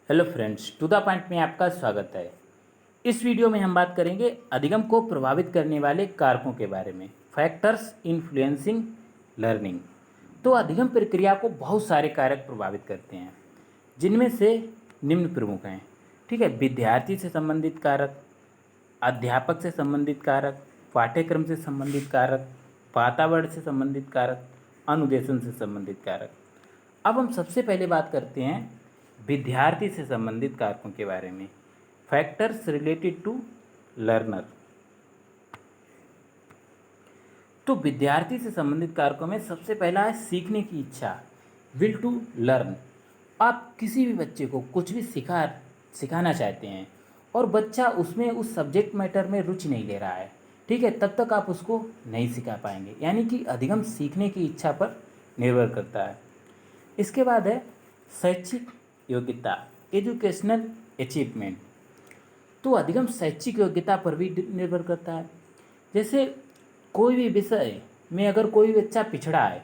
Hello friends, to the point में आपका स्वागत है। इस वीडियो में हम बात करेंगे अधिगम को प्रभावित करने वाले कारकों के बारे में, फैक्टर्स इन्फ्लुएंसिंग लर्निंग। तो अधिगम प्रक्रिया को बहुत सारे कारक प्रभावित करते हैं, जिनमें से निम्न प्रमुख हैं। ठीक है, विद्यार्थी से संबंधित कारक, अध्यापक से संबंधित कारक, पाठ्यक्रम से संबंधित कारक, वातावरण से संबंधित कारक, अनुदेशन से संबंधित कारक। अब हम सबसे पहले बात करते हैं विद्यार्थी से संबंधित कारकों के बारे में, फैक्टर्स रिलेटेड टू लर्नर। तो विद्यार्थी से संबंधित कारकों में सबसे पहला है सीखने की इच्छा, विल टू लर्न। आप किसी भी बच्चे को कुछ भी सिखाना चाहते हैं और बच्चा उसमें उस सब्जेक्ट मैटर में रुचि नहीं ले रहा है, ठीक है, तब तक आप उसको नहीं सिखा पाएंगे। यानी कि अधिगम सीखने की इच्छा पर निर्भर करता है। इसके बाद है शैक्षिक योग्यता, एजुकेशनल अचीवमेंट। तो अधिगम शैक्षिक योग्यता पर भी निर्भर करता है। जैसे कोई भी विषय में अगर कोई बच्चा पिछड़ा है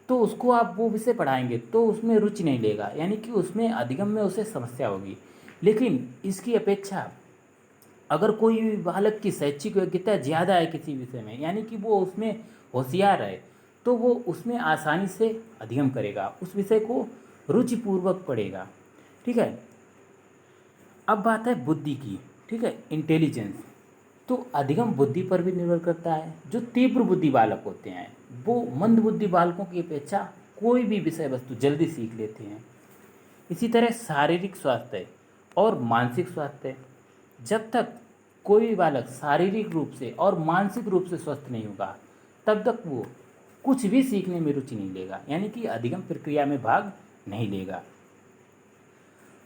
तो उसको आप वो विषय पढ़ाएंगे तो उसमें रुचि नहीं लेगा, यानी कि उसमें अधिगम में उसे समस्या होगी। लेकिन इसकी अपेक्षा अगर कोई भी बालक की शैक्षिक योग्यता ज़्यादा है किसी विषय में, यानी कि वो उसमें होशियार है, तो वो उसमें आसानी से अधिगम करेगा, उस विषय को रुचिपूर्वक पढ़ेगा। ठीक है, अब बात है बुद्धि की। ठीक है, इंटेलिजेंस। तो अधिगम बुद्धि पर भी निर्भर करता है। जो तीव्र बुद्धि बालक होते हैं वो मंद बुद्धि बालकों की अपेक्षा कोई भी विषय वस्तु जल्दी सीख लेते हैं। इसी तरह शारीरिक स्वास्थ्य और मानसिक स्वास्थ्य। जब तक कोई भी बालक शारीरिक रूप से और मानसिक रूप से स्वस्थ नहीं होगा तब तक वो कुछ भी सीखने में रुचि नहीं लेगा, यानी कि अधिगम प्रक्रिया में भाग नहीं लेगा।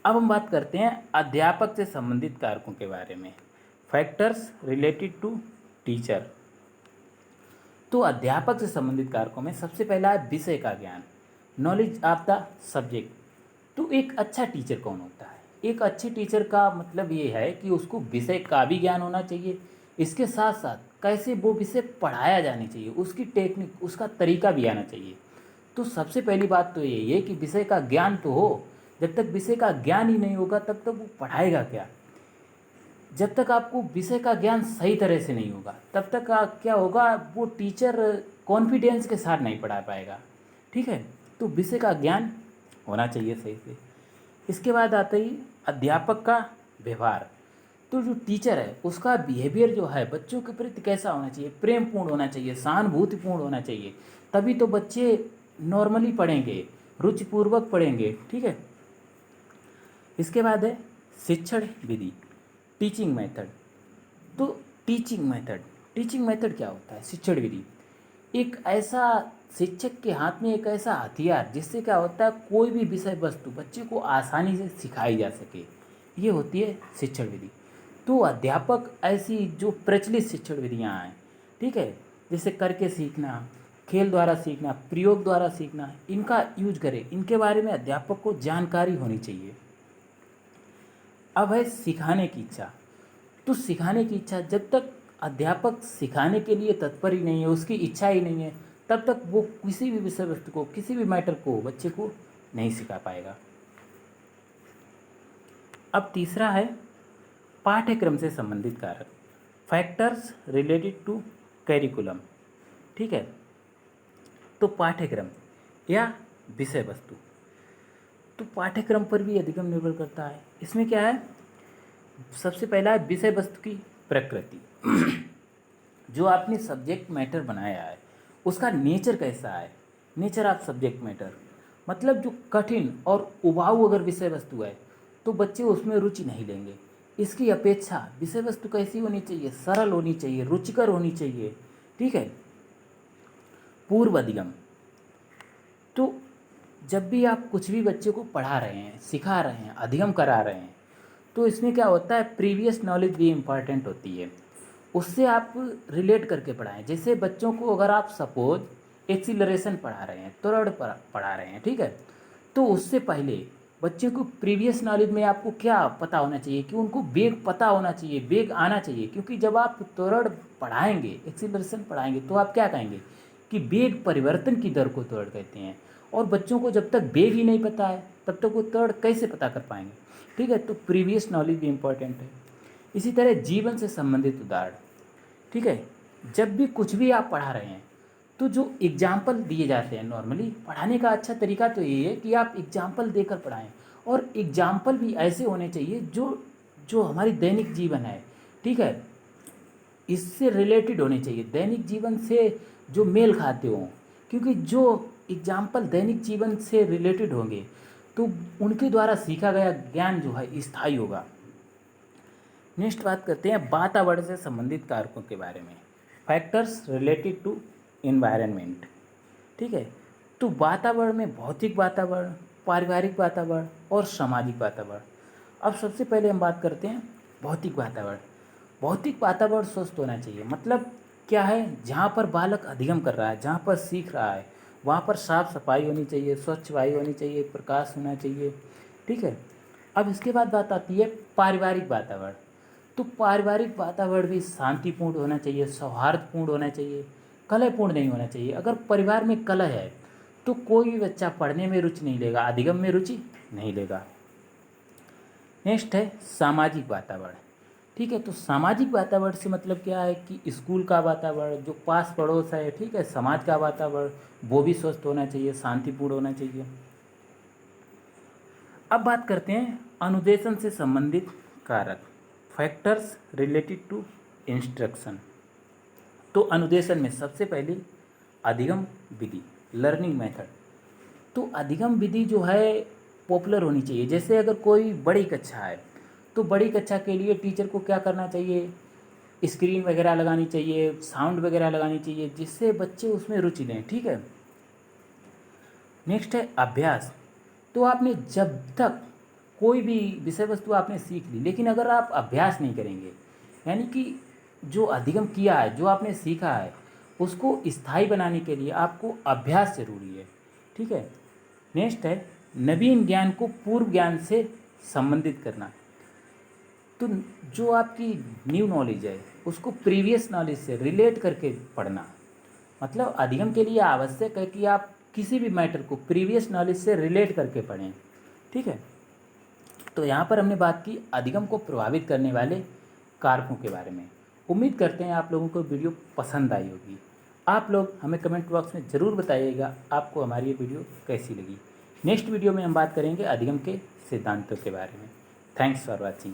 अब हम बात करते हैं अध्यापक से संबंधित कारकों के बारे में, फैक्टर्स रिलेटेड टू टीचर। तो अध्यापक से संबंधित कारकों में सबसे पहला है विषय का ज्ञान, नॉलेज ऑफ द सब्जेक्ट। तो एक अच्छा टीचर कौन होता है? एक अच्छे टीचर का मतलब ये है कि उसको विषय का भी ज्ञान होना चाहिए, इसके साथ साथ कैसे वो विषय पढ़ाया जाना चाहिए, उसकी टेक्निक, उसका तरीका भी आना चाहिए। तो सबसे पहली बात तो यही है कि विषय का ज्ञान तो हो। जब तक विषय का ज्ञान ही नहीं होगा तब तक वो पढ़ाएगा क्या? जब तक आपको विषय का ज्ञान सही तरह से नहीं होगा तब तक क्या होगा, वो टीचर कॉन्फिडेंस के साथ नहीं पढ़ा पाएगा। ठीक है, तो विषय का ज्ञान होना चाहिए सही से। इसके बाद आता ही अध्यापक का व्यवहार। तो जो टीचर है उसका बिहेवियर जो है बच्चों के प्रति कैसा होना चाहिए? प्रेमपूर्ण होना चाहिए, सहानुभूतिपूर्ण होना चाहिए, तभी तो बच्चे नॉर्मली पढ़ेंगे, रुचिपूर्वक पढ़ेंगे। ठीक है, इसके बाद है शिक्षण विधि, टीचिंग मेथड। तो टीचिंग मेथड क्या होता है? शिक्षण विधि एक ऐसा, शिक्षक के हाथ में एक ऐसा हथियार जिससे क्या होता है कोई भी विषय वस्तु बच्चे को आसानी से सिखाई जा सके, ये होती है शिक्षण विधि। तो अध्यापक ऐसी जो प्रचलित शिक्षण विधियाँ हैं, ठीक है, जैसे करके सीखना, खेल द्वारा सीखना, प्रयोग द्वारा सीखना, इनका यूज करें, इनके बारे में अध्यापक को जानकारी होनी चाहिए। अब है सिखाने की इच्छा। तो सिखाने की इच्छा, जब तक अध्यापक सिखाने के लिए तत्पर ही नहीं है, उसकी इच्छा ही नहीं है, तब तक वो किसी भी विषय वस्तु को, किसी भी मैटर को बच्चे को नहीं सिखा पाएगा। अब तीसरा है पाठ्यक्रम से संबंधित कारक, फैक्टर्स रिलेटेड टू कैरिकुलम। ठीक है, तो पाठ्यक्रम या विषय वस्तु, तो पाठ्यक्रम पर भी अधिगम निर्भर करता है। इसमें क्या है, सबसे पहला है विषय वस्तु की प्रकृति। जो आपने सब्जेक्ट मैटर बनाया है उसका नेचर कैसा है? नेचर ऑफ सब्जेक्ट मैटर मतलब जो कठिन और उबाऊ अगर विषय वस्तु है तो बच्चे उसमें रुचि नहीं लेंगे। इसकी अपेक्षा विषय वस्तु कैसी होनी चाहिए? सरल होनी चाहिए, रुचिकर होनी चाहिए। ठीक है, पूर्व अधिगम। तो जब भी आप कुछ भी बच्चे को पढ़ा रहे हैं, सिखा रहे हैं, अधिगम करा रहे हैं, तो इसमें क्या होता है, प्रीवियस नॉलेज भी इम्पॉर्टेंट होती है, उससे आप रिलेट करके पढ़ाएं। जैसे बच्चों को अगर आप सपोज एक्सीलरेशन पढ़ा रहे हैं, त्वरण पढ़ा रहे हैं, ठीक है, तो उससे पहले बच्चों को प्रीवियस नॉलेज में आपको क्या पता होना चाहिए कि उनको वेग पता होना चाहिए, वेग आना चाहिए। क्योंकि जब आप त्वरण पढ़ाएंगे, एक्सीलरेशन पढ़ाएंगे, तो आप क्या कहेंगे कि वेग परिवर्तन की दर को त्वरण कहते हैं, और बच्चों को जब तक वेव ही नहीं पता है तब तक वो थर्ड कैसे पता कर पाएंगे। ठीक है, तो प्रीवियस नॉलेज भी इम्पोर्टेंट है। इसी तरह जीवन से संबंधित उदाहरण। ठीक है, जब भी कुछ भी आप पढ़ा रहे हैं तो जो एग्जाम्पल दिए जाते हैं, नॉर्मली पढ़ाने का अच्छा तरीका तो यही है कि आप एग्जाम्पल देकर पढ़ाएं, और एग्जाम्पल भी ऐसे होने चाहिए जो जो हमारी दैनिक जीवन है, ठीक है, इससे रिलेटेड होने चाहिए, दैनिक जीवन से जो मेल खाते हों। क्योंकि जो एग्जाम्पल दैनिक जीवन से रिलेटेड होंगे तो उनके द्वारा सीखा गया ज्ञान जो है स्थायी होगा। नेक्स्ट बात करते हैं वातावरण से संबंधित कारकों के बारे में, फैक्टर्स रिलेटेड टू एनवायरनमेंट। ठीक है, तो वातावरण में भौतिक वातावरण, पारिवारिक वातावरण और सामाजिक वातावरण। अब सबसे पहले हम बात करते हैं भौतिक वातावरण। भौतिक वातावरण स्वस्थ होना चाहिए, मतलब क्या है, जहाँ पर बालक अध्ययन कर रहा है, जहाँ पर सीख रहा है, वहाँ पर साफ सफाई होनी चाहिए, स्वच्छ वायु होनी चाहिए, प्रकाश होना चाहिए। ठीक है, अब इसके बाद बात आती है पारिवारिक वातावरण। तो पारिवारिक वातावरण भी शांतिपूर्ण होना चाहिए, सौहार्दपूर्ण होना चाहिए, कलहपूर्ण नहीं होना चाहिए। अगर परिवार में कलह है तो कोई भी बच्चा पढ़ने में रुचि नहीं लेगा, अधिगम में रुचि नहीं लेगा। नेक्स्ट है सामाजिक वातावरण। ठीक है, तो सामाजिक वातावरण से मतलब क्या है कि स्कूल का वातावरण, जो पास पड़ोस है, ठीक है, समाज का वातावरण, वो भी स्वस्थ होना चाहिए, शांतिपूर्ण होना चाहिए। अब बात करते हैं अनुदेशन से संबंधित कारक, फैक्टर्स रिलेटेड टू इंस्ट्रक्शन। तो अनुदेशन में सबसे पहले अधिगम विधि, लर्निंग मेथड। तो अधिगम विधि जो है पॉपुलर होनी चाहिए। जैसे अगर कोई बड़ी कक्षा है तो बड़ी कक्षा के लिए टीचर को क्या करना चाहिए, स्क्रीन वगैरह लगानी चाहिए, साउंड वगैरह लगानी चाहिए, जिससे बच्चे उसमें रुचि लें। ठीक है, नेक्स्ट है अभ्यास। तो आपने जब तक कोई भी विषय वस्तु आपने सीख ली, लेकिन अगर आप अभ्यास नहीं करेंगे, यानी कि जो अधिगम किया है, जो आपने सीखा है, उसको स्थायी बनाने के लिए आपको अभ्यास जरूरी है। ठीक है, नेक्स्ट है नवीन ज्ञान को पूर्व ज्ञान से संबंधित करना। तो जो आपकी न्यू नॉलेज है उसको प्रीवियस नॉलेज से रिलेट करके पढ़ना। मतलब अधिगम के लिए आवश्यक है कि आप किसी भी मैटर को प्रीवियस नॉलेज से रिलेट करके पढ़ें। ठीक है, तो यहाँ पर हमने बात की अधिगम को प्रभावित करने वाले कारकों के बारे में। उम्मीद करते हैं आप लोगों को वीडियो पसंद आई होगी। आप लोग हमें कमेंट बॉक्स में ज़रूर बताइएगा आपको हमारी ये वीडियो कैसी लगी। नेक्स्ट वीडियो में हम बात करेंगे अधिगम के सिद्धांतों के बारे में। Thanks for watching.